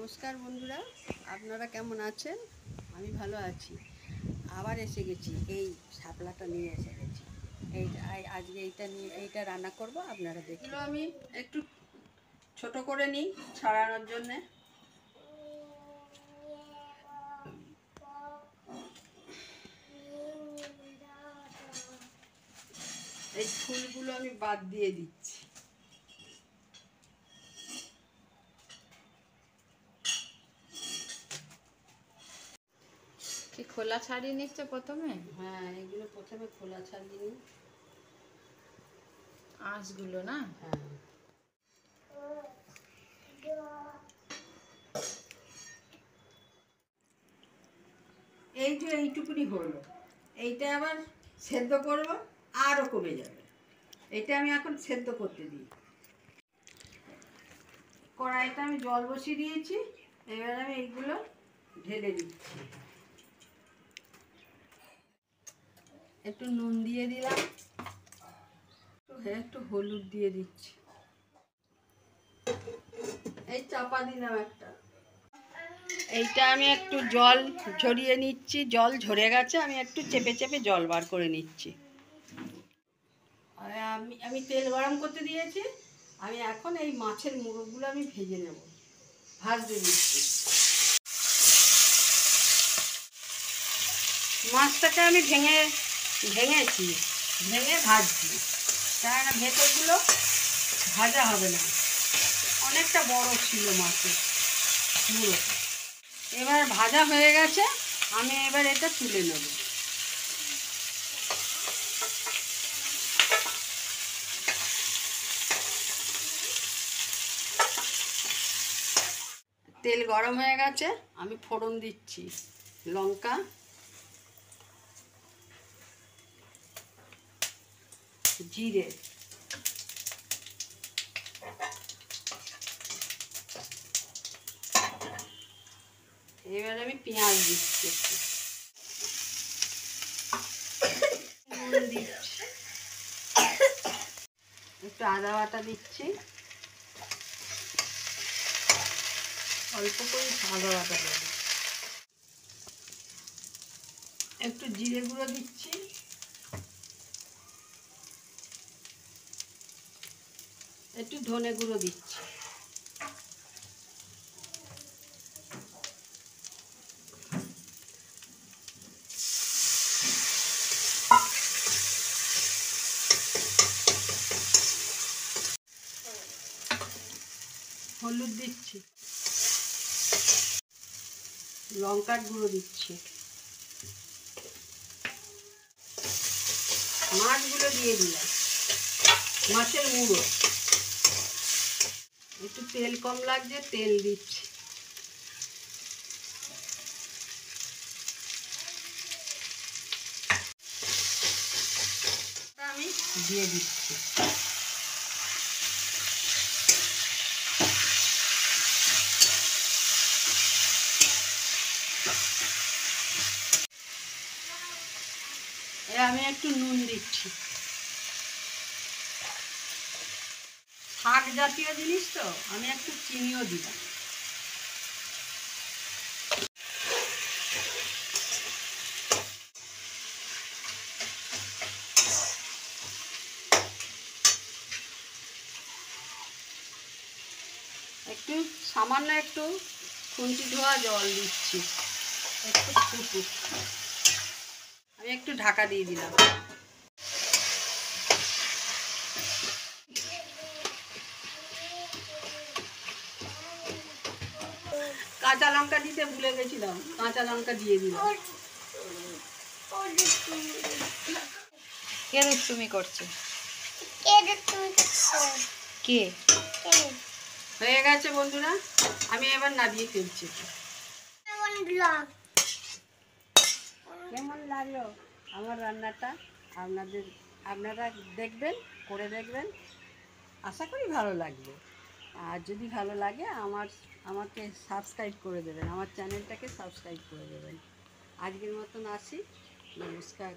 নমস্কার বন্ধুরা, আপনারা কেমন আছেন? আমি ভালো আছি। আবার এসে গেছি, এই শাপলাটা নিয়ে এসে গেছি। আজকে এইটা রান্না করব, আপনারা দেখুন। আমি একটু ছোট করে নিই ছাড়ানোর জন্যে। এই ফুলগুলো আমি বাদ দিয়ে দিচ্ছি। কি খোলা ছাড়িয়ে নিচ্ছে প্রথমে? হ্যাঁ, এগুলো প্রথমে খোলা ছাড়িয়ে নিই, আঁশগুলো না? হ্যাঁ। এই যে এইটুকুনি হলো, এইটা আবার সেদ্ধ করব, আরও কমে যাবে। এটা আমি এখন সেদ্ধ করতে দিই। কড়াইটা আমি জল বসিয়ে দিয়েছি, এবার আমি এইগুলো ঢেলে দিচ্ছি। একটু নুন দিয়ে দিলাম, একটু হলুদ দিয়ে দিচ্ছি, এই চাপা দিলাম একটা। এইটা আমি একটু জল ঝরিয়ে নিচ্ছি, জল ঝরে গেছে, আমি একটু চেপে চেপে জল বার করে নিচ্ছি। আমি তেল গরম করতে দিয়েছি, আমি এখন এই মাছের মুড়োগুলো আমি ভেজে নেব, ভাজতে দিচ্ছি। মাছটাকে আমি ভেঙে ভাজছি, কারণ ভেতরগুলো ভাজা হবে না, অনেকটা বড় ছিল মাছের মুড়ো। এবার ভাজা হয়ে গেছে, আমি এবার এটা তুলে নেব। তেল গরম হয়ে গেছে, আমি ফোড়ন দিচ্ছি। লঙ্কা, জিরে, এবার আমি পেঁয়াজ দিচ্ছি, নুন দিচ্ছি, একটু আদা বাটা দিচ্ছি, অল্প করে আদা বাটা দেব, একটু জিরে গুঁড়ো দিচ্ছি, একটু ধনে গুঁড়ো দিচ্ছি, হলুদ দিচ্ছি, লঙ্কার গুঁড়ো দিচ্ছি, মাছগুলো দিয়ে দিলাম, মাছের মুড়ো। একটু তেল কম লাগছে, তেল দিচ্ছি, আমি দিয়ে দিচ্ছি। আমি একটু নুন দিচ্ছি, শাক জাতীয় জিনিস তো আমি একটু চিনিও দিলাম। একটু সামান্য একটু খুন্তি ধোয়া জল দিচ্ছি, একটু ফুটুক। আমি একটু ঢাকা দিয়ে দিলাম। কাঁচা লঙ্কা দিতে ভুলে গেছিলাম, কাঁচা লঙ্কা দিয়ে দিলাম। কে দুষ্টুমি করছে? কে? হয়ে গেছে বন্ধুরা, আমি এবার নামিয়ে ফেলছি। কেমন লাগলো আমার রান্নাটা? আপনারা দেখবেন, করে দেখবেন, আশা করি ভালো লাগবে। আর যদি ভালো লাগে আমাকে সাবস্ক্রাইব করে দেবেন, আমার চ্যানেলটাকে সাবস্ক্রাইব করে দেবেন। আজকের মতন আসি, নমস্কার।